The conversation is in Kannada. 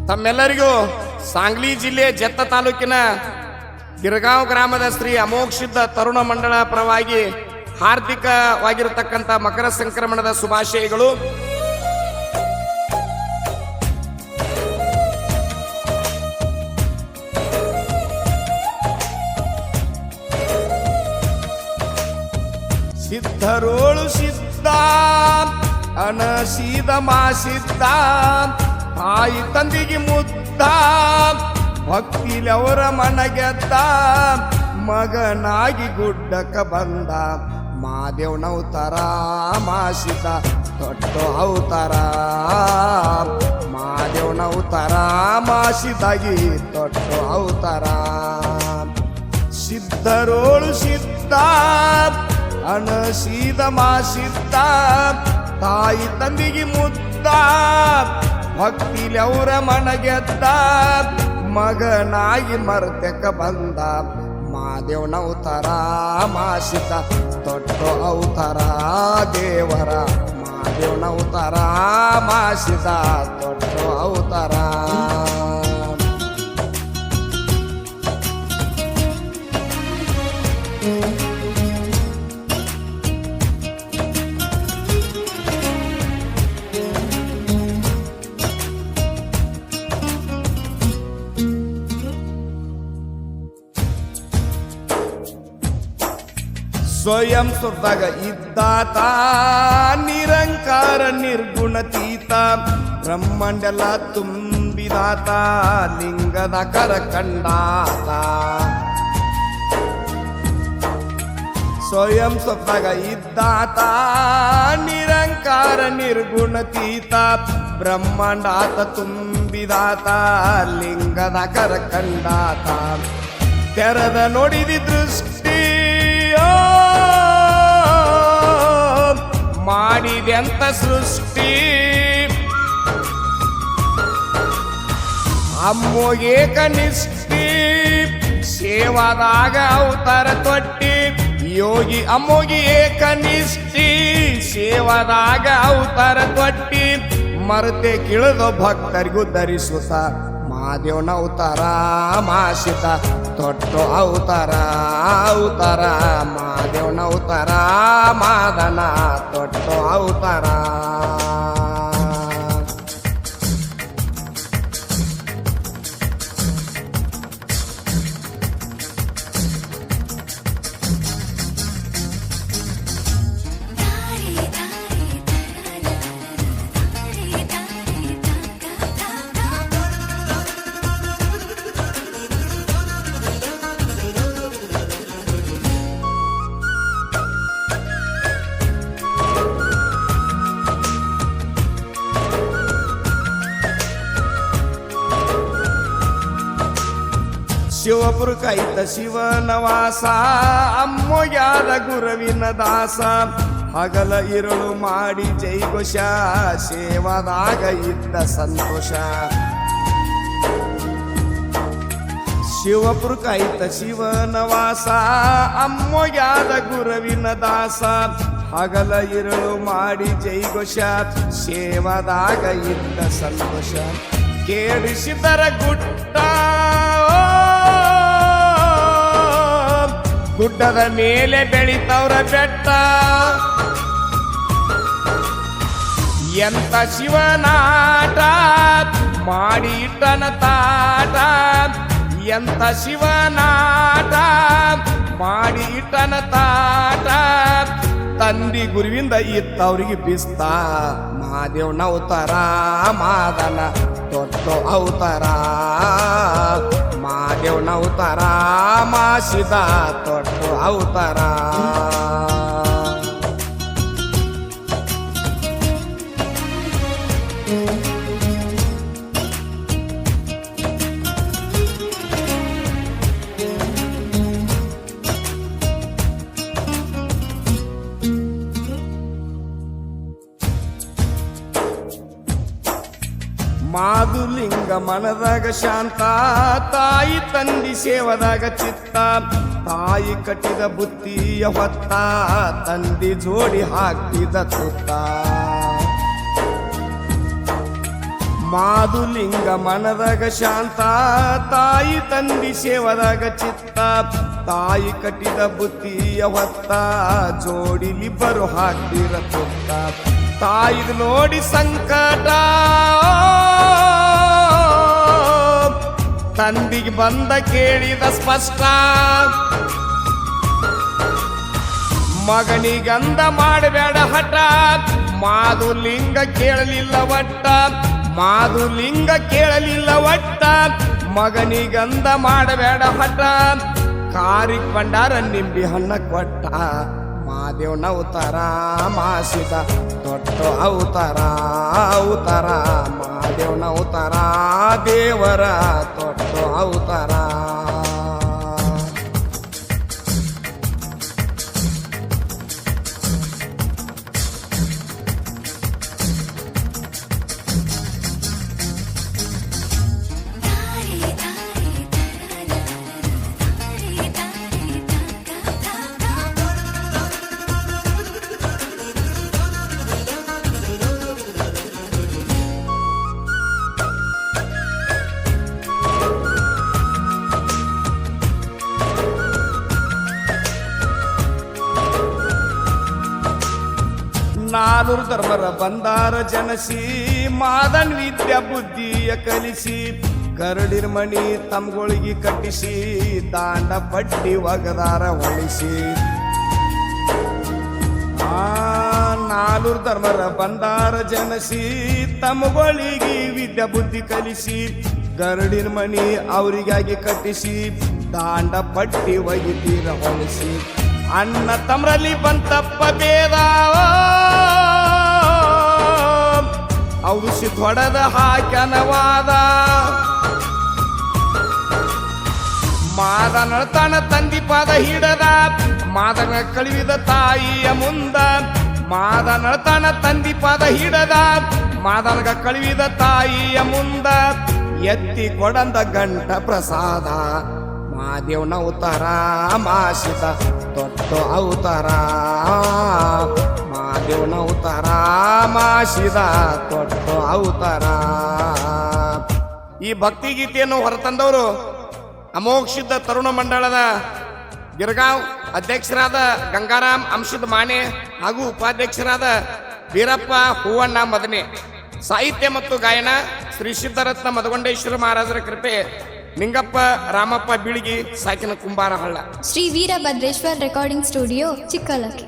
ತಮ್ಮೆಲ್ಲರಿಗೂ ಸಾಂಗ್ಲಿ ಜಿಲ್ಲೆ ಜತ್ತ ತಾಲೂಕಿನ ಗಿರಗಾಂವ್ ಗ್ರಾಮದ ಶ್ರೀ ಅಮೋಕ್ಷಿದ್ದ ತರುಣ ಮಂಡಳ ಪರವಾಗಿ ಹಾರ್ದಿಕವಾಗಿರತಕ್ಕಂಥ ಮಕರ ಸಂಕ್ರಮಣದ ಶುಭಾಶಯಗಳು. ಸಿದ್ಧರೋಳು ಸಿದ್ಧ ಅನಸೀದ ಮಾಸಿದ್ದ ತಾಯಿ ತಂದಿಗೆ ಮುದ್ದ ಭಕ್ತಿಲಿ ಅವರ ಮನಗೆದ್ದ ಮಗನಾಗಿ ಗುಡ್ಡಕ ಬಂದ ಮಾದೇವನವತಾರ ಮಾಸಿದ ತೊಟ್ಟು ಅವತಾರ ಮಾದೇವನವತಾರ ಮಾಸಿದಾಗಿ ತೊಟ್ಟು ಅವತಾರ. ಸಿದ್ಧರೋಳು ಸಿದ್ಧ ಅನಸೀದ ಮಾಸಿದ್ದ ತಾಯಿ ತಂದಿಗೆ ಮುದ್ದ ಭಕ್ತಿಲಿ ಅವರ ಮನಗೆದ್ದ ಮಗನಾಗಿ ಮರ್ತಕ ಬಂದ ಮಾದೇವನವತಾರ ಮಾಸಿದ ತೊಟ್ಟು ಅವತಾರ ದೇವರ ಮಾದೇವನವತಾರ ಮಾಸಿದ ತೊಟ್ಟು ಅವತಾರ. ಸ್ವಯಂ ಸುರ್ದಾಗ ಇದ್ದಾತ ನಿರಂಕಾರ ನಿರ್ಗುಣತೀತ ಬ್ರಹ್ಮಾಂಡೆಲ್ಲ ತುಂಬಿದಾತ ಲಿಂಗದ ಕರ ಕಂಡಾತ. ಸ್ವಯಂ ಸುರ್ದಾಗ ಇದ್ದಾತ ನಿರಂಕಾರ ನಿರ್ಗುಣತೀತ ಬ್ರಹ್ಮಾಂಡಾತ ತುಂಬಿದಾತ ಲಿಂಗದ ಕರ ಕಂಡಾತ. ತೆರೆದ ನೋಡಿದಿ ದೃಷ್ಟಿ ಮಾಡಿದೆಂತ ಸೃಷ್ಟಿ ಅಮ್ಮೋಗೆ ಕನಿಷ್ಠಿ ಸೇವಾದಾಗ ಅವತಾರ ತೊಟ್ಟಿ ಯೋಗಿ ಅಮ್ಮೋಗಿ ಏಕನಿಷ್ಠಿ ಸೇವಾದಾಗ ಅವತಾರ ತೊಟ್ಟಿ ಮರತೆ ಕಿಳಿದು ಭಕ್ತರಿಗೂ ಧರಿಸುತ್ತ ಮಾದೇವನವತಾರ ಮಾಸಿತ ತೊಟ್ಟು ಅವತಾರ ಅವತಾರ ಮಾದೇವನವತಾರ ಮಾದನ ತೊಟ್ಟು ಅವತಾರ. ಶಿವಪುರಕೈತ ಶಿವನವಾಸ ಅಮ್ಮೊಗ್ಯಾದ ಗುರುವಿನ ದಾಸ ಹಗಲ ಇರುಳು ಮಾಡಿ ಜೈಘೋಷ ಸೇವಾದಾಗ ಇದ್ದ ಸಂತೋಷ. ಶಿವಪುರಕೈತ ಶಿವನವಾಸ ಅಮ್ಮೊಗ್ಯಾದ ಗುರುವಿನ ದಾಸ ಹಗಲ ಇರುಳು ಮಾಡಿ ಜೈಘೋಷ ಸೇವಾದಾಗ ಇದ್ದ ಸಂತೋಷ. ಕೇಳಿಸಿದರ ಗುಟ್ಟ ಗುಡ್ಡದ ಮೇಲೆ ಬೆಳಿತವ್ರ ಬೆಟ್ಟ ಎಂತ ಶಿವನಾಟ ಮಾಡಿ ಇಟ್ಟನ ತಾಟ ಎಂತ ಶಿವನಾಟ ಮಾಡಿ ಇಟ್ಟನ ತಾಟ ತಂದಿ ಗುರುವಿಂದ ಇತ್ತವ್ರಿಗೆ ಬಿಸ್ತ ಮಾದೇವನವತಾರ ಮಾದನ ತೊಟ್ಟು ಅವತಾರ ಮಾದೇವನವತಾರ ಮಾಸಿದ ತೊಟ್ಟು ಅವತಾರ. ಮಾದುಲಿಂಗ ಮನದಾಗ ಶಾಂತ ತಾಯಿ ತಂದಿ ಸೇವದಾಗ ಚಿತ್ತ ತಾಯಿ ಕಟ್ಟಿದ ಬುತ್ತಿಯ ಹೊತ್ತ ತಂದಿ ಜೋಡಿ ಹಾಕಿದ ತುತ್ತ. ಮಾದುಲಿಂಗ ಮನದಾಗ ಶಾಂತ ತಾಯಿ ತಂದಿ ಸೇವದಾಗ ಚಿತ್ತ ತಾಯಿ ಕಟ್ಟಿದ ಬುತ್ತಿಯ ಹೊತ್ತ ಜೋಡಿಲಿಬ್ಬರು ಹಾಕ್ತಿರ ತುತ್ತ ತಾಯಿದು ನೋಡಿ ಸಂಕಟ ತಂದಿಗೆ ಬಂದ ಕೇಳಿದ ಸ್ಪಷ್ಟ ಮಗನಿಗಂದ ಮಾಡಬೇಡ ಹಠ ಮಾದುಲಿಂಗ ಕೇಳಲಿಲ್ಲ ಒಟ್ಟ ಮಾದುಲಿಂಗ ಕೇಳಲಿಲ್ಲ ಒಟ್ಟ ಮಗನಿಗಂದ ಮಾಡಬೇಡ ಹಠ ಕಾರಿಗ್ ಬಂಡಾರ ನಿಂಬಿ ಹಣ್ಣ ಕೊಟ್ಟ ಮಾದೇವನ ಅವತಾರ ಮಾಸಿದ ದೊಡ್ಡ ಅವತಾರ ಅವತಾರ ಮಾದೇವನ ಅವತಾರ ದೇವರ ದೊಡ್ಡ ಅವತಾರ ನಾನೂರು ಧರ್ಮರ ಬಂದಾರ ಜನಸಿ ಮಾದನ್ ವಿದ್ಯಾ ಬುದ್ಧಿಯ ಕಲಿಸಿ ಕರಡಿನ ಮಣಿ ತಮ್ಗಳಿಗೆ ಕಟ್ಟಿಸಿ ದಾಂಡ ಪಟ್ಟಿ ಒಗದಾರ ಹೊಳಿಸಿ ನಾನೂರು ಧರ್ಮರ ಬಂದಾರ ಜನಸಿ ತಮ್ಗಳಿಗೆ ವಿದ್ಯಾ ಬುದ್ಧಿ ಕಲಿಸಿ ಗರಡಿನ ಮಣಿ ಅವರಿಗಾಗಿ ಕಟ್ಟಿಸಿ ದಾಂಡ ಪಟ್ಟಿ ಒಗಿತೀರ ಹೊಳಿಸಿ ಅಣ್ಣ ತಮ್ರಲ್ಲಿ ಬಂತಪ್ಪ ಭೇದ ಔಷಿ ಹೊಡೆದ ಹಾಕ್ಯನವಾದ ಮಾದ ನಳ್ತಾನ ತಂದಿ ಪಾದ ಹಿಡದ ಮಾದನ ಕಳುವಿದ ತಾಯಿಯ ಮುಂದ ಮಾದ ನಳ್ತಾನ ತಂದಿ ಪಾದ ಹಿಡದ ಮಾದನಗ ಕಳುವಿದ ತಾಯಿಯ ಮುಂದ ಎತ್ತಿ ಕೊಡಂದ ಗಂಟ ಪ್ರಸಾದ ಮಾದೇವನ ಅವತಾರ ಮಾಸಿದ ದೊಡ್ಡ ಅವತಾರ ಮಾದೇವನ ಅವತಾರ ಮಾಸಿದ ದೊಡ್ಡ ಅವತಾರ. ಈ ಭಕ್ತಿಗೀತೆಯನ್ನು ಹೊರತಂದವರು ಅಮೋಘ ತರುಣ ಮಂಡಳದ ಗಿರ್ಗಾಂವ್ ಅಧ್ಯಕ್ಷರಾದ ಗಂಗಾರಾಮ್ ಅಂಶದ ಮಾನೆ ಹಾಗೂ ಉಪಾಧ್ಯಕ್ಷರಾದ ವೀರಪ್ಪ ಹೂವಣ್ಣ ಮದನೆ. ಸಾಹಿತ್ಯ ಮತ್ತು ಗಾಯನ ಶ್ರೀ ಸಿದ್ಧರತ್ನ ಮದಗೊಂಡೇಶ್ವರ ಮಹಾರಾಜರ ಕೃಪೆ. ನಿಂಗಪ್ಪ ರಾಮಪ್ಪ ಬೀಳಿಗಿ ಸಾಕಿನ ಕುಂಬಾರ ಹಳ್ಳ. Shri Veerabhadreshwar recording studio Chikkalakki.